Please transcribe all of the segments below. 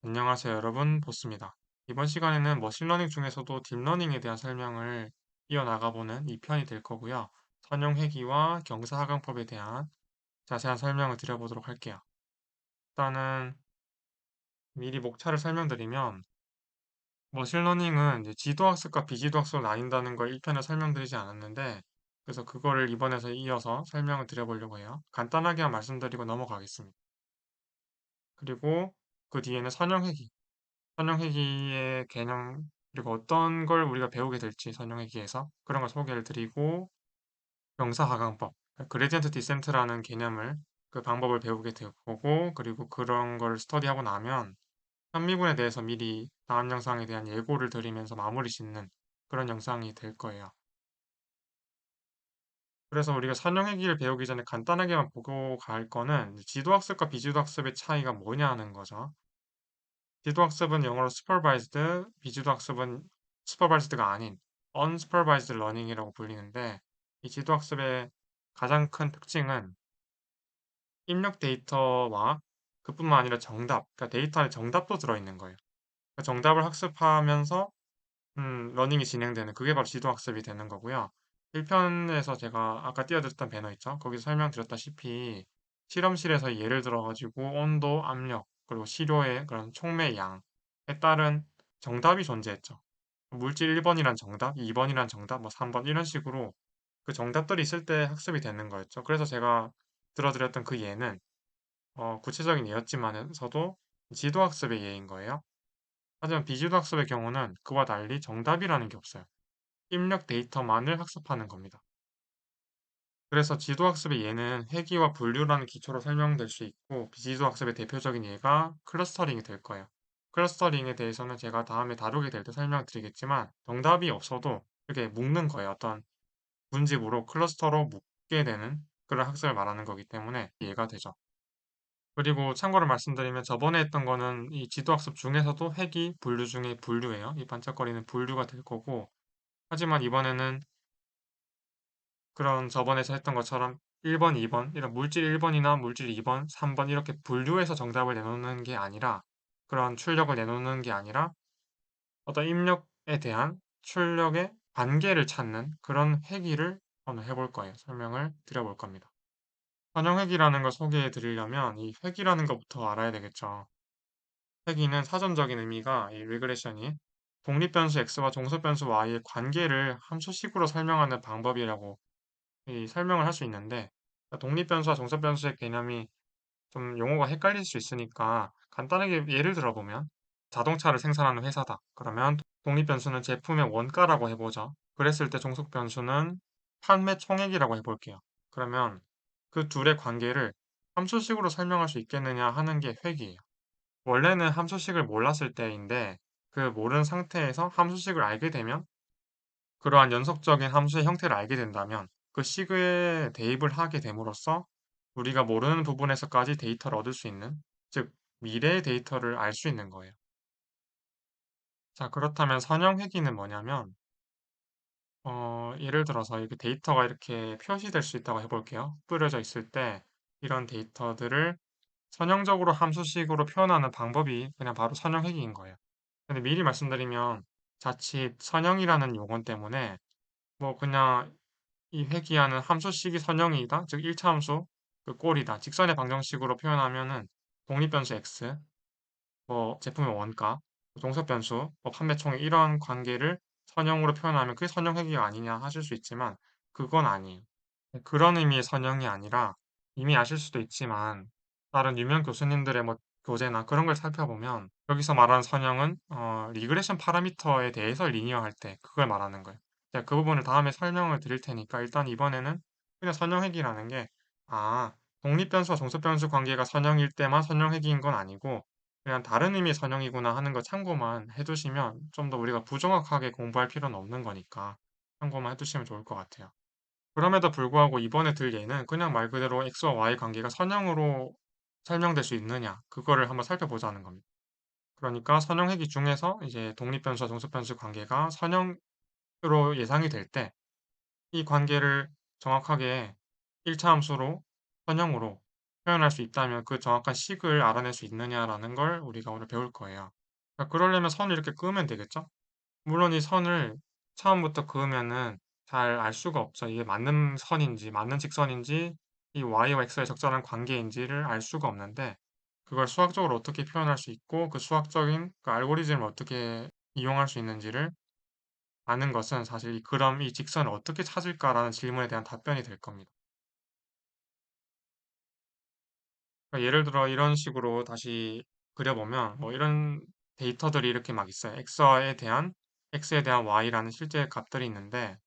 안녕하세요, 여러분. 보스입니다. 이번 시간에는 머신러닝 중에서도 딥러닝에 대한 설명을 이어나가보는 2편이 될 거고요. 선형 회귀와 경사하강법에 대한 자세한 설명을 드려보도록 할게요. 일단은 미리 목차를 설명드리면 머신러닝은 이제 지도학습과 비지도학습으로 나뉜다는 걸 1편에 설명드리지 않았는데 그래서 그거를 이번에서 이어서 설명을 드려보려고 해요. 간단하게만 말씀드리고 넘어가겠습니다. 그리고 그 뒤에는 선형 회귀의 개념, 그리고 어떤 걸 우리가 배우게 될지 선형회귀에서 그런 걸 소개를 드리고 명사하강법, 그레디언트 디센트라는 개념을 그 방법을 배우게 될 거고 그리고 그런 걸 스터디하고 나면 현미군에 대해서 미리 다음 영상에 대한 예고를 드리면서 마무리 짓는 그런 영상이 될 거예요. 그래서 우리가 선형회귀를 배우기 전에 간단하게만 보고 갈 거는 지도학습과 비지도학습의 차이가 뭐냐 하는 거죠. 지도학습은 영어로 supervised, 비지도학습은 supervised가 아닌 unsupervised learning이라고 불리는데 이 지도학습의 가장 큰 특징은 입력 데이터와 그뿐만 아니라 정답, 그러니까 데이터 안에 정답도 들어있는 거예요. 그러니까 정답을 학습하면서 러닝이 진행되는 그게 바로 지도학습이 되는 거고요. 1편에서 제가 아까 띄워드렸던 배너 있죠? 거기서 설명드렸다시피 실험실에서 예를 들어가지고 온도, 압력, 그리고 시료의 그런 촉매 양에 따른 정답이 존재했죠. 물질 1번이란 정답, 2번이란 정답, 뭐 3번 이런 식으로 그 정답들이 있을 때 학습이 되는 거였죠. 그래서 제가 들어드렸던 그 예는 구체적인 예였지만서도 지도학습의 예인 거예요. 하지만 비지도 학습의 경우는 그와 달리 정답이라는 게 없어요. 입력 데이터만을 학습하는 겁니다. 그래서 지도 학습의 예는 회귀와 분류라는 기초로 설명될 수 있고 비지도 학습의 대표적인 예가 클러스터링이 될 거예요. 클러스터링에 대해서는 제가 다음에 다루게 될 때 설명드리겠지만 정답이 없어도 이렇게 묶는 거예요. 어떤 문집으로 클러스터로 묶게 되는 그런 학습을 말하는 거기 때문에 이해가 되죠. 그리고 참고로 말씀드리면 저번에 했던 거는 이 지도학습 중에서도 회귀, 분류 중에 분류예요. 이 반짝거리는 분류가 될 거고 하지만 이번에는 그런 저번에서 했던 것처럼 1번, 2번 이런 물질 1번이나 물질 2번, 3번 이렇게 분류해서 정답을 내놓는 게 아니라 그런 출력을 내놓는 게 아니라 어떤 입력에 대한 출력의 관계를 찾는 그런 회귀를 오늘 해볼 거예요. 설명을 드려볼 겁니다. 선형 회귀라는 걸 소개해 드리려면 이 회귀라는 것부터 알아야 되겠죠. 회귀는 사전적인 의미가 이 리그레션이 독립변수 x와 종속변수 y의 관계를 함수식으로 설명하는 방법이라고 이 설명을 할 수 있는데 독립변수와 종속변수의 개념이 좀 용어가 헷갈릴 수 있으니까 간단하게 예를 들어보면 자동차를 생산하는 회사다. 그러면 독립변수는 제품의 원가라고 해보죠. 그랬을 때 종속변수는 판매 총액이라고 해볼게요. 그러면 그 둘의 관계를 함수식으로 설명할 수 있겠느냐 하는 게 회귀예요. 원래는 함수식을 몰랐을 때인데 그 모르는 상태에서 함수식을 알게 되면 그러한 연속적인 함수의 형태를 알게 된다면 그 식에 대입을 하게 됨으로써 우리가 모르는 부분에서까지 데이터를 얻을 수 있는, 즉 미래의 데이터를 알 수 있는 거예요. 자, 그렇다면 선형 회귀는 뭐냐면 예를 들어서 이렇게 데이터가 이렇게 표시될 수 있다고 해볼게요. 뿌려져 있을 때 이런 데이터들을 선형적으로 함수식으로 표현하는 방법이 그냥 바로 선형 회귀인 거예요. 근데 미리 말씀드리면 자칫 선형이라는 용어 때문에 뭐 그냥 이 회귀하는 함수식이 선형이다, 즉 1차 함수 그 꼴이다, 직선의 방정식으로 표현하면은 독립변수 x, 뭐 제품의 원가, 종속변수, 뭐 판매총액 이런 관계를 선형으로 표현하면 그게 선형 회귀가 아니냐 하실 수 있지만 그건 아니에요. 그런 의미의 선형이 아니라 이미 아실 수도 있지만 다른 유명 교수님들의 뭐 교재나 그런 걸 살펴보면 여기서 말하는 선형은 리그레션 파라미터에 대해서 리니어할 때 그걸 말하는 거예요. 제가 그 부분을 다음에 설명을 드릴 테니까 일단 이번에는 그냥 선형회귀라는 게 독립변수와 종속변수 관계가 선형일 때만 선형회귀인 건 아니고 그냥 다른 의미의 선형이구나 하는 거 참고만 해두시면 좀 더 우리가 부정확하게 공부할 필요는 없는 거니까 참고만 해두시면 좋을 것 같아요. 그럼에도 불구하고 이번에 들 예는 그냥 말 그대로 x와 y 관계가 선형으로 설명될 수 있느냐, 그거를 한번 살펴보자는 겁니다. 그러니까 선형 회귀 중에서 이제 독립변수와 종속변수 관계가 선형으로 예상이 될 때 이 관계를 정확하게 1차 함수로 선형으로 표현할 수 있다면 그 정확한 식을 알아낼 수 있느냐라는 걸 우리가 오늘 배울 거예요. 그러려면 선을 이렇게 그으면 되겠죠? 물론 이 선을 처음부터 그으면은 잘 알 수가 없죠. 이게 맞는 선인지, 맞는 직선인지, 이 y와 x의 적절한 관계인지를 알 수가 없는데, 그걸 수학적으로 어떻게 표현할 수 있고, 그 수학적인 그 알고리즘을 어떻게 이용할 수 있는지를 아는 것은 사실 그럼 이 직선을 어떻게 찾을까라는 질문에 대한 답변이 될 겁니다. 그러니까 예를 들어 이런 식으로 다시 그려보면 뭐 이런 데이터들이 이렇게 막 있어요. x에 대한 y라는 실제 값들이 있는데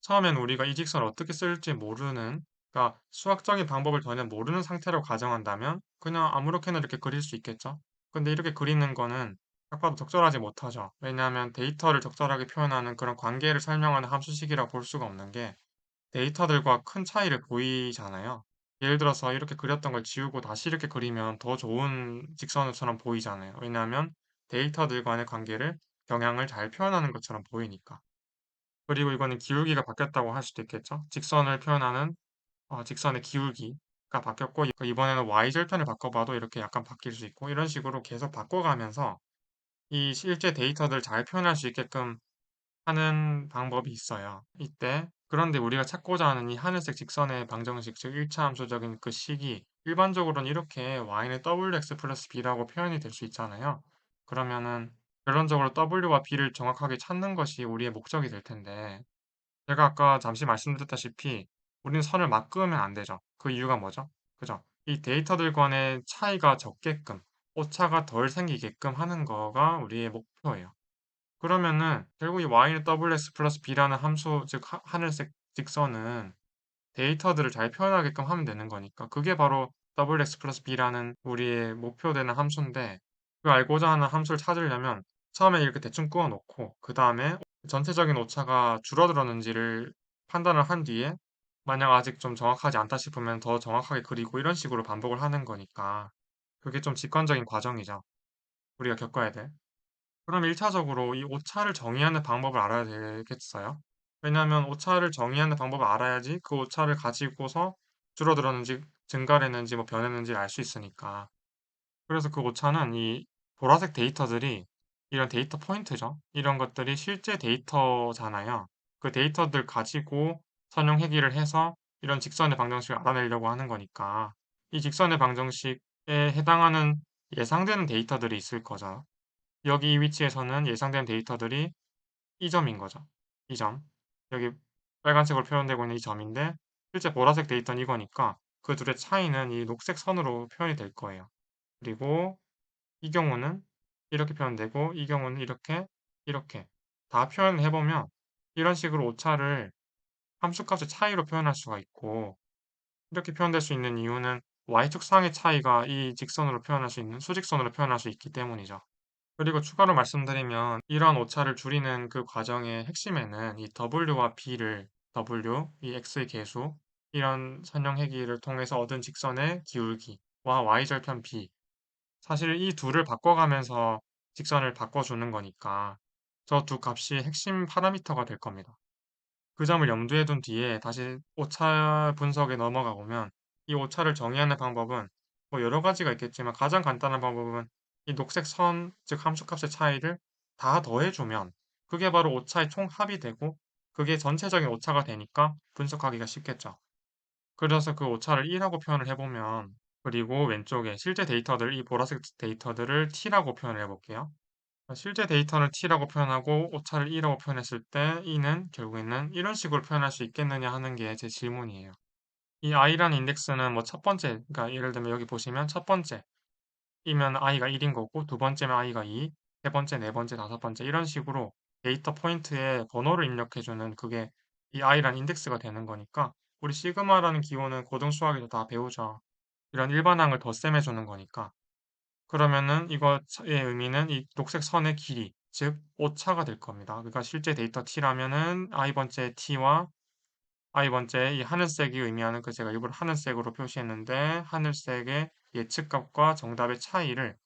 처음엔 우리가 이 직선을 어떻게 쓸지 모르는 그러니까 수학적인 방법을 전혀 모르는 상태로 가정한다면 그냥 아무렇게나 이렇게 그릴 수 있겠죠. 근데 이렇게 그리는 거는 딱 봐도 적절하지 못하죠. 왜냐하면 데이터를 적절하게 표현하는 그런 관계를 설명하는 함수식이라 볼 수가 없는 게 데이터들과 큰 차이를 보이잖아요. 예를 들어서 이렇게 그렸던 걸 지우고 다시 이렇게 그리면 더 좋은 직선처럼 보이잖아요. 왜냐하면 데이터들 간의 관계를 경향을 잘 표현하는 것처럼 보이니까. 그리고 이거는 기울기가 바뀌었다고 할 수도 있겠죠. 직선을 표현하는 직선의 기울기가 바뀌었고 이번에는 y절편을 바꿔봐도 이렇게 약간 바뀔 수 있고 이런 식으로 계속 바꿔가면서 이 실제 데이터들 잘 표현할 수 있게끔 하는 방법이 있어요. 이때 그런데 우리가 찾고자 하는 이 하늘색 직선의 방정식, 즉 1차 함수적인 그 식이 일반적으로는 이렇게 y는 wx 플러스 b라고 표현이 될 수 있잖아요. 그러면은 결론적으로 w와 b를 정확하게 찾는 것이 우리의 목적이 될 텐데 제가 아까 잠시 말씀드렸다시피 우리는 선을 막 그으면 안 되죠. 그 이유가 뭐죠? 그죠? 이 데이터들 간의 차이가 적게끔, 오차가 덜 생기게끔 하는 거가 우리의 목표예요. 그러면은 결국 이 y는 wx 플러스 b라는 함수, 즉 하늘색 직선은 데이터들을 잘 표현하게끔 하면 되는 거니까 그게 바로 wx 플러스 b라는 우리의 목표되는 함수인데 그 알고자 하는 함수를 찾으려면 처음에 이렇게 대충 그어 놓고 그 다음에 전체적인 오차가 줄어들었는지를 판단을 한 뒤에 만약 아직 좀 정확하지 않다 싶으면 더 정확하게 그리고 이런 식으로 반복을 하는 거니까 그게 좀 직관적인 과정이죠. 우리가 겪어야 돼. 그럼 1차적으로 이 오차를 정의하는 방법을 알아야 되겠어요? 왜냐하면 오차를 정의하는 방법을 알아야지 그 오차를 가지고서 줄어들었는지 증가했는지 뭐 변했는지 알 수 있으니까. 그래서 그 오차는 이 보라색 데이터들이 이런 데이터 포인트죠. 이런 것들이 실제 데이터잖아요. 그 데이터들 가지고 선형 회귀를 해서 이런 직선의 방정식을 알아내려고 하는 거니까 이 직선의 방정식에 해당하는 예상되는 데이터들이 있을 거죠. 여기 이 위치에서는 예상된 데이터들이 이 점인 거죠. 이 점. 여기 빨간색으로 표현되고 있는 이 점인데 실제 보라색 데이터는 이거니까 그 둘의 차이는 이 녹색 선으로 표현이 될 거예요. 그리고 이 경우는 이렇게 표현되고 이 경우는 이렇게 이렇게 다 표현을 해보면 이런 식으로 오차를 함수값의 차이로 표현할 수가 있고 이렇게 표현될 수 있는 이유는 y축상의 차이가 이 직선으로 표현할 수 있는 수직선으로 표현할 수 있기 때문이죠. 그리고 추가로 말씀드리면 이러한 오차를 줄이는 그 과정의 핵심에는 이 W와 B를 W, 이 X의 계수, 이런 선형회귀를 통해서 얻은 직선의 기울기와 Y절편 B 사실 이 둘을 바꿔가면서 직선을 바꿔주는 거니까 저 두 값이 핵심 파라미터가 될 겁니다. 그 점을 염두에 둔 뒤에 다시 오차 분석에 넘어가 보면 이 오차를 정의하는 방법은 뭐 여러 가지가 있겠지만 가장 간단한 방법은 이 녹색 선, 즉 함수값의 차이를 다 더해주면 그게 바로 오차의 총합이 되고 그게 전체적인 오차가 되니까 분석하기가 쉽겠죠. 그래서 그 오차를 1라고 표현을 해보면 그리고 왼쪽에 실제 데이터들, 이 보라색 데이터들을 t라고 표현을 해볼게요. 실제 데이터를 t라고 표현하고 오차를 e라고 표현했을 때 e는 결국에는 이런 식으로 표현할 수 있겠느냐 하는 게 제 질문이에요. 이 i라는 인덱스는 뭐 첫 번째, 그러니까 예를 들면 여기 보시면 첫 번째이면 i가 1인 거고 두 번째면 i가 2, 세 번째, 네 번째, 다섯 번째 이런 식으로 데이터 포인트에 번호를 입력해주는 그게 이 i라는 인덱스가 되는 거니까 우리 시그마라는 기호는 고등 수학에서 다 배우죠. 이런 일반항을 덧셈해주는 거니까. 그러면은 이거의 의미는 이 녹색 선의 길이, 즉 오차가 될 겁니다. 그러니까 실제 데이터 t라면은 i번째 t와 i번째 이 하늘색이 의미하는 그 제가 일부러 하늘색으로 표시했는데 하늘색의 예측값과 정답의 차이를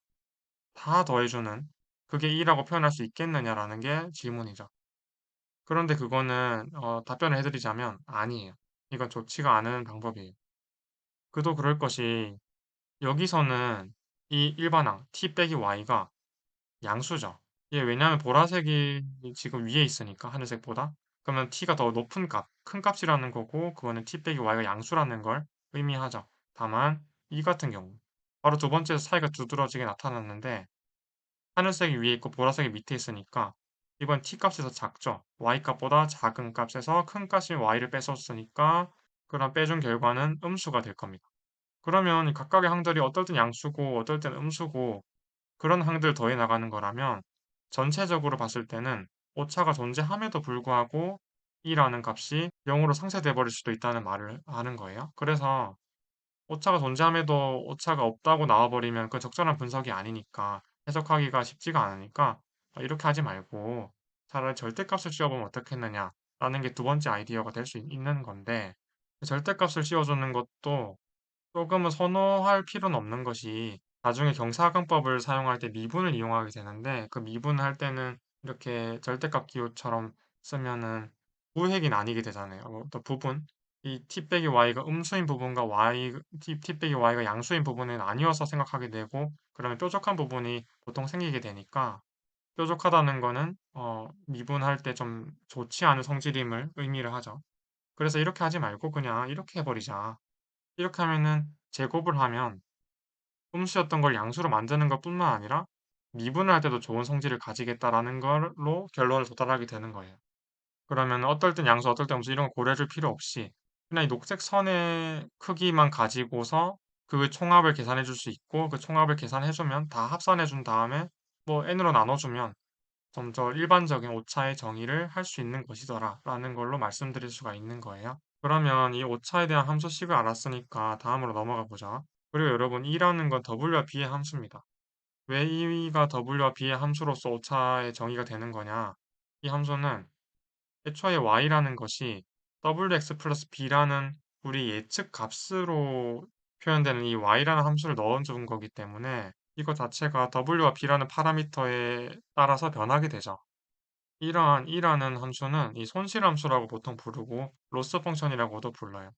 다 더해주는 그게 2라고 표현할 수 있겠느냐라는 게 질문이죠. 그런데 그거는 답변을 해드리자면 아니에요. 이건 좋지가 않은 방법이에요. 그도 그럴 것이 여기서는 이 일반항 t 빼기 y가 양수죠. 이게 왜냐하면 보라색이 지금 위에 있으니까 하늘색보다. 그러면 t가 더 높은 값, 큰 값이라는 거고 그거는 t 빼기 y가 양수라는 걸 의미하죠. 다만 이 같은 경우 바로 두 번째에서 차이가 두드러지게 나타났는데 하늘색이 위에 있고 보라색이 밑에 있으니까 이번 t 값에서 작죠. y 값보다 작은 값에서 큰 값인 y를 뺏었으니까 그런 빼준 결과는 음수가 될 겁니다. 그러면 각각의 항들이 어떨 땐 양수고 어떨 땐 음수고 그런 항들 더해 나가는 거라면 전체적으로 봤을 때는 오차가 존재함에도 불구하고 이라는 값이 0으로 상쇄돼 버릴 수도 있다는 말을 하는 거예요. 그래서 오차가 존재함에도 오차가 없다고 나와 버리면 그 적절한 분석이 아니니까 해석하기가 쉽지가 않으니까 이렇게 하지 말고 차라리 절대값을 씌워보면 어떻겠느냐라는 게 두 번째 아이디어가 될 수 있는 건데 절대값을 씌워주는 것도 조금은 선호할 필요는 없는 것이 나중에 경사하강법을 사용할 때 미분을 이용하게 되는데 그 미분을 할 때는 이렇게 절대값 기호처럼 쓰면은 우획이 나뉘게 되잖아요. 또 부분 이 t 빼기 y가 음수인 부분과 t 빼기 y가 양수인 부분은 나뉘어서 생각하게 되고 그러면 뾰족한 부분이 보통 생기게 되니까 뾰족하다는 거는 미분할 때 좀 좋지 않은 성질임을 의미를 하죠. 그래서 이렇게 하지 말고 그냥 이렇게 해버리자. 이렇게 하면은 제곱을 하면 음수였던 걸 양수로 만드는 것뿐만 아니라 미분을 할 때도 좋은 성질을 가지겠다라는 걸로 결론을 도달하게 되는 거예요. 그러면 어떨 땐 양수, 어떨 땐 음수 이런 거 고려해줄 필요 없이 그냥 이 녹색 선의 크기만 가지고서 그 총합을 계산해 줄 수 있고 그 총합을 계산해 주면 다 합산해 준 다음에 뭐 n으로 나눠주면 좀 더 일반적인 오차의 정의를 할 수 있는 것이더라라는 걸로 말씀드릴 수가 있는 거예요. 그러면 이 오차에 대한 함수식을 알았으니까 다음으로 넘어가 보자. 그리고 여러분 E라는 건 W와 B의 함수입니다. 왜 E가 W와 B의 함수로서 오차의 정의가 되는 거냐? 이 함수는 애초에 Y라는 것이 WX 플러스 B라는 우리 예측 값으로 표현되는 이 Y라는 함수를 넣어준 거기 때문에 이거 자체가 W와 B라는 파라미터에 따라서 변하게 되죠. 이러한 E라는 함수는 이 손실함수라고 보통 부르고 로스 펑션이라고도 불러요.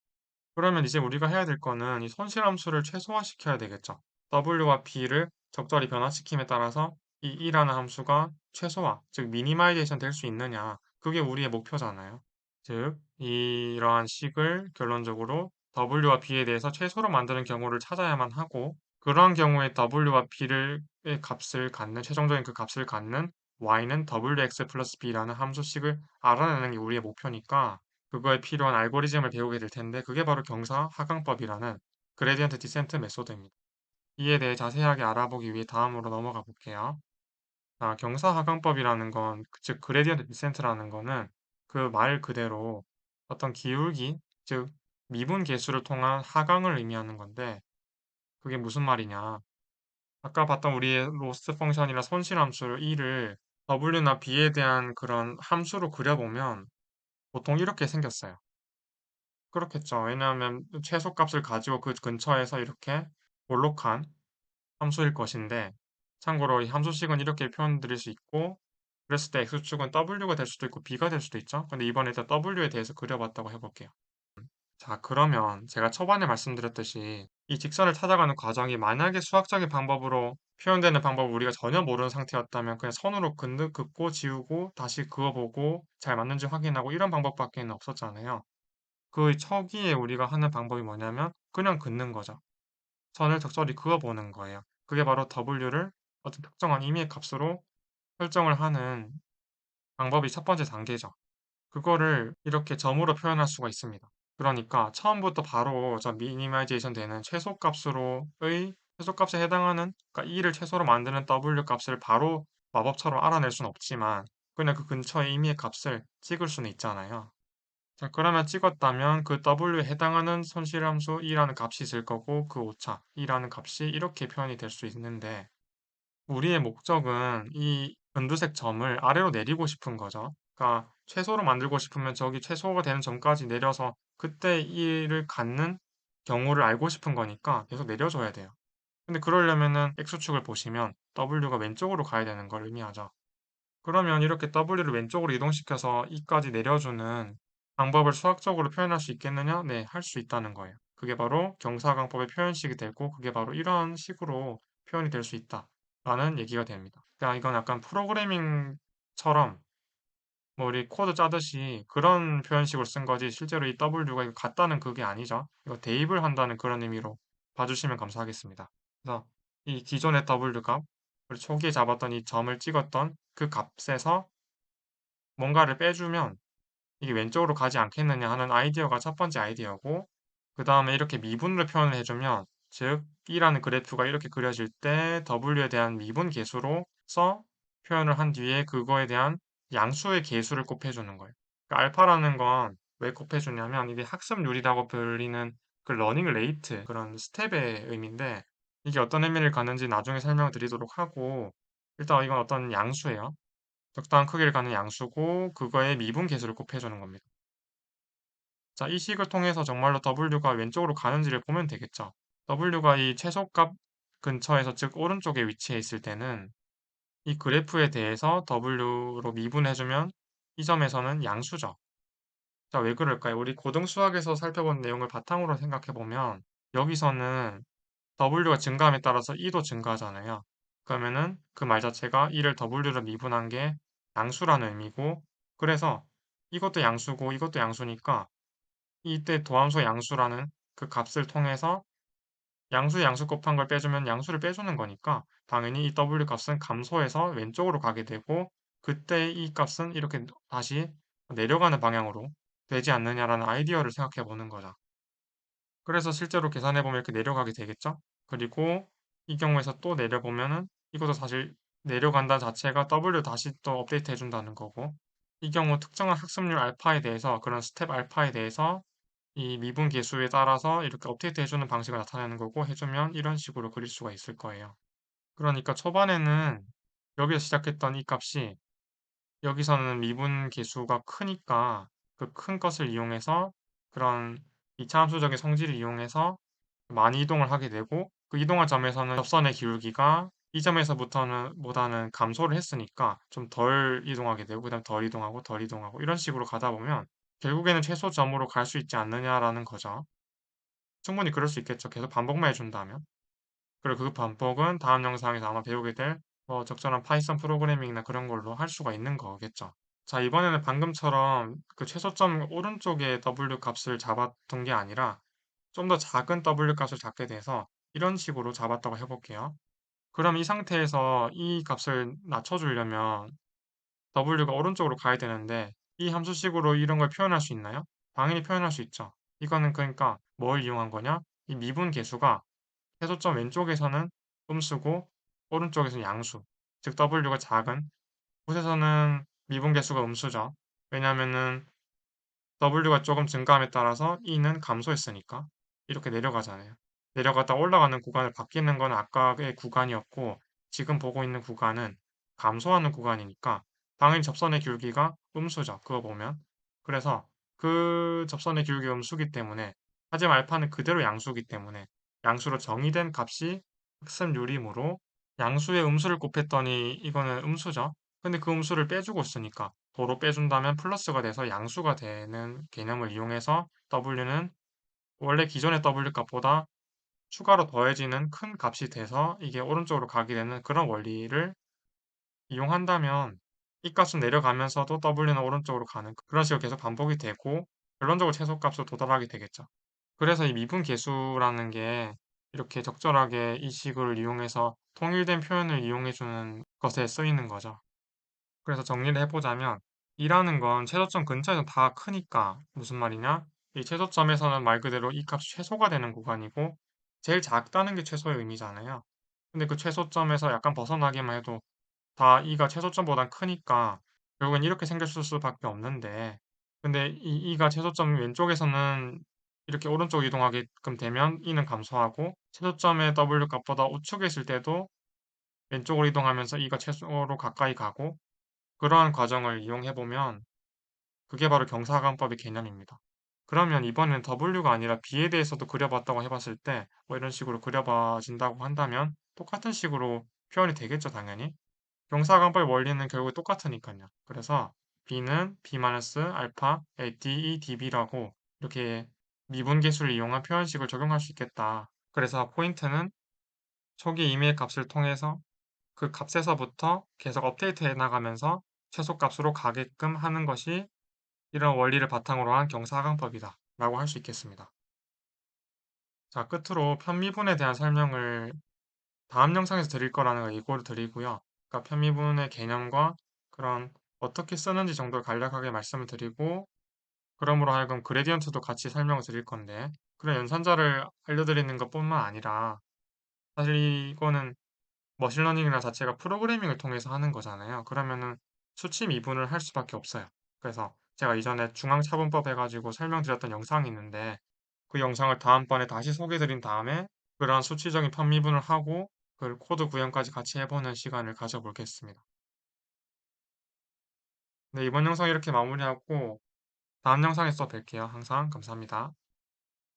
그러면 이제 우리가 해야 될 거는 이 손실함수를 최소화시켜야 되겠죠. W와 B를 적절히 변화시킴에 따라서 이 E라는 함수가 최소화, 즉 미니마이제이션 될 수 있느냐. 그게 우리의 목표잖아요. 즉, 이러한 식을 결론적으로 W와 B에 대해서 최소로 만드는 경우를 찾아야만 하고 그러한 경우에 W와 B를 의 값을 갖는 최종적인 그 값을 갖는 y는 wx 플러스 b라는 함수식을 알아내는 게 우리의 목표니까 그거에 필요한 알고리즘을 배우게 될 텐데 그게 바로 경사 하강법이라는 그레디언트 디센트 메소드입니다. 이에 대해 자세하게 알아보기 위해 다음으로 넘어가 볼게요. 자, 경사 하강법이라는 건, 즉 그레디언트 디센트라는 거는 그 말 그대로 어떤 기울기, 즉 미분 계수를 통한 하강을 의미하는 건데 그게 무슨 말이냐? 아까 봤던 우리의 로스 펑션이나 손실함수 e를 w나 b에 대한 그런 함수로 그려보면 보통 이렇게 생겼어요. 그렇겠죠. 왜냐하면 최소값을 가지고 그 근처에서 이렇게 볼록한 함수일 것인데 참고로 이 함수식은 이렇게 표현드릴 수 있고 그랬을 때 x축은 w가 될 수도 있고 b가 될 수도 있죠. 근데 이번에 일단 w에 대해서 그려봤다고 해볼게요. 자, 그러면 제가 초반에 말씀드렸듯이 이 직선을 찾아가는 과정이 만약에 수학적인 방법으로 표현되는 방법을 우리가 전혀 모르는 상태였다면 그냥 선으로 긋고 지우고 다시 그어보고 잘 맞는지 확인하고 이런 방법밖에 없었잖아요. 그 초기에 우리가 하는 방법이 뭐냐면 그냥 긋는 거죠. 선을 적절히 그어보는 거예요. 그게 바로 W를 어떤 특정한 임의의 값으로 설정을 하는 방법이 첫 번째 단계죠. 그거를 이렇게 점으로 표현할 수가 있습니다. 그러니까 처음부터 바로 저 미니마이제이션 되는 최소값에 해당하는 그러니까 E를 최소로 만드는 W 값을 바로 마법처럼 알아낼 수는 없지만 그냥 그 근처에 임의의 값을 찍을 수는 있잖아요. 자, 그러면 찍었다면 그 W에 해당하는 손실함수 E라는 값이 있을 거고 그 오차 E라는 값이 이렇게 표현이 될 수 있는데 우리의 목적은 이 연두색 점을 아래로 내리고 싶은 거죠. 그러니까 최소로 만들고 싶으면 저기 최소가 되는 점까지 내려서 그때 이를 갖는 경우를 알고 싶은 거니까 계속 내려줘야 돼요. 근데 그러려면은 X축을 보시면 W가 왼쪽으로 가야 되는 걸 의미하죠. 그러면 이렇게 W를 왼쪽으로 이동시켜서 E까지 내려주는 방법을 수학적으로 표현할 수 있겠느냐? 네, 할 수 있다는 거예요. 그게 바로 경사강법의 표현식이 되고 그게 바로 이런 식으로 표현이 될 수 있다라는 얘기가 됩니다. 그러니까 이건 약간 프로그래밍처럼 뭐 우리 코드 짜듯이 그런 표현식으로 쓴 거지 실제로 이 W가 이거 같다는 그게 아니죠. 이거 대입을 한다는 그런 의미로 봐주시면 감사하겠습니다. 그래서 이 기존의 W 값, 우리 초기에 잡았던 이 점을 찍었던 그 값에서 뭔가를 빼주면 이게 왼쪽으로 가지 않겠느냐 하는 아이디어가 첫 번째 아이디어고, 그 다음에 이렇게 미분으로 표현을 해주면, 즉 E라는 그래프가 이렇게 그려질 때 W에 대한 미분 계수로서 표현을 한 뒤에 그거에 대한 양수의 계수를 곱해주는 거예요. 그러니까 알파라는 건 왜 곱해주냐면 이게 학습률이라고 불리는 그 러닝 레이트, 그런 스텝의 의미인데, 이게 어떤 의미를 갖는지 나중에 설명을 드리도록 하고, 일단 이건 어떤 양수예요. 적당한 크기를 갖는 양수고 그거에 미분 계수를 곱해주는 겁니다. 자, 이 식을 통해서 정말로 W가 왼쪽으로 가는지를 보면 되겠죠. W가 이 최소값 근처에서 즉 오른쪽에 위치해 있을 때는 이 그래프에 대해서 W로 미분해주면 이 점에서는 양수죠. 자, 왜 그럴까요? 우리 고등수학에서 살펴본 내용을 바탕으로 생각해보면 여기서는 W가 증가함에 따라서 E도 증가하잖아요. 그러면은 그 말 자체가 E를 W로 미분한 게 양수라는 의미고, 그래서 이것도 양수고 이것도 양수니까 이때 도함수 양수라는 그 값을 통해서 양수 곱한 걸 빼주면 양수를 빼주는 거니까 당연히 이 W 값은 감소해서 왼쪽으로 가게 되고, 그때 이 값은 이렇게 다시 내려가는 방향으로 되지 않느냐라는 아이디어를 생각해 보는 거죠. 그래서 실제로 계산해보면 이렇게 내려가게 되겠죠? 그리고 이 경우에서 또 내려보면은 이것도 사실 내려간다 자체가 W 다시 또 업데이트 해준다는 거고, 이 경우 특정한 학습률 알파에 대해서 그런 스텝 알파에 대해서 이 미분 계수에 따라서 이렇게 업데이트 해주는 방식을 나타내는 거고, 해주면 이런 식으로 그릴 수가 있을 거예요. 그러니까 초반에는 여기서 시작했던 이 값이 여기서는 미분 계수가 크니까 그 큰 것을 이용해서 그런 이차함수적인 성질을 이용해서 많이 이동을 하게 되고, 그 이동한 점에서는 접선의 기울기가 이 점에서부터는 보다는 감소를 했으니까 좀 덜 이동하게 되고, 그다음 덜 이동하고 덜 이동하고 이런 식으로 가다 보면 결국에는 최소점으로 갈 수 있지 않느냐라는 거죠. 충분히 그럴 수 있겠죠. 계속 반복만 해준다면. 그리고 그 반복은 다음 영상에서 아마 배우게 될 적절한 파이썬 프로그래밍이나 그런 걸로 할 수가 있는 거겠죠. 자, 이번에는 방금처럼 그 최소점 오른쪽에 W 값을 잡았던 게 아니라 좀 더 작은 W 값을 잡게 돼서 이런 식으로 잡았다고 해볼게요. 그럼 이 상태에서 이 값을 낮춰주려면 W가 오른쪽으로 가야 되는데 이 함수식으로 이런 걸 표현할 수 있나요? 당연히 표현할 수 있죠. 이거는 그러니까 뭘 이용한 거냐? 이 미분 계수가 해소점 왼쪽에서는 음수고 오른쪽에서는 양수, 즉 W가 작은 곳에서는 미분 계수가 음수죠. 왜냐하면은 W가 조금 증가함에 따라서 E는 감소했으니까 이렇게 내려가잖아요. 내려갔다 올라가는 구간을 바뀌는 건 아까의 구간이었고 지금 보고 있는 구간은 감소하는 구간이니까 당연히 접선의 기울기가 음수죠. 그거 보면. 그래서 그 접선의 기울기 음수기 때문에, 하지만 알파는 그대로 양수기 때문에 양수로 정의된 값이 학습률이므로 양수의 음수를 곱했더니 이거는 음수죠. 근데 그 음수를 빼주고 있으니까 도로 빼준다면 플러스가 돼서 양수가 되는 개념을 이용해서 W는 원래 기존의 W 값보다 추가로 더해지는 큰 값이 돼서 이게 오른쪽으로 가게 되는 그런 원리를 이용한다면 이 값은 내려가면서도 W는 오른쪽으로 가는 그런 식으로 계속 반복이 되고 결론적으로 최소값으로 도달하게 되겠죠. 그래서 이 미분 계수라는 게 이렇게 적절하게 이 식을 이용해서 통일된 표현을 이용해주는 것에 쓰이는 거죠. 그래서 정리를 해보자면 이라는 건 최소점 근처에서 다 크니까 무슨 말이냐? 이 최소점에서는 말 그대로 이 값이 최소가 되는 구간이고 제일 작다는 게 최소의 의미잖아요. 근데 그 최소점에서 약간 벗어나기만 해도 다 이가 최소점보단 크니까 결국엔 이렇게 생겼을 수밖에 없는데, 근데 이 이가 최소점 왼쪽에서는 이렇게 오른쪽 이동하게끔 되면 이는 감소하고 최소점의 W 값보다 우측에 있을 때도 왼쪽으로 이동하면서 이가 최소로 가까이 가고, 그러한 과정을 이용해 보면 그게 바로 경사관법의 개념입니다. 그러면 이번에는 W가 아니라 B에 대해서도 그려봤다고 해봤을 때 뭐 이런 식으로 그려봐진다고 한다면 똑같은 식으로 표현이 되겠죠, 당연히. 경사관법의 원리는 결국 똑같으니까요. 그래서 B는 B-알파, DE, DB라고 이렇게 미분계수를 이용한 표현식을 적용할 수 있겠다. 그래서 포인트는 초기 이미의 값을 통해서 그 값에서부터 계속 업데이트해 나가면서 최소값으로 가게끔 하는 것이 이런 원리를 바탕으로 한 경사하강법이다 라고 할 수 있겠습니다. 자, 끝으로 편미분에 대한 설명을 다음 영상에서 드릴 거라는 걸 예고를 드리고요. 그러니까 편미분의 개념과 그런 어떻게 쓰는지 정도를 간략하게 말씀을 드리고 그러므로 하여금 그레디언트도 같이 설명을 드릴 건데 그런 연산자를 알려드리는 것뿐만 아니라 사실 이거는 머신러닝이나 자체가 프로그래밍을 통해서 하는 거잖아요. 그러면은 수치 미분을 할 수밖에 없어요. 그래서 제가 이전에 중앙차분법 해가지고 설명드렸던 영상이 있는데 그 영상을 다음번에 다시 소개드린 다음에 그런 수치적인 편미분을 하고 그 코드 구현까지 같이 해보는 시간을 가져보겠습니다. 네, 이번 영상 이렇게 마무리하고 다음 영상에서 뵐게요. 항상 감사합니다.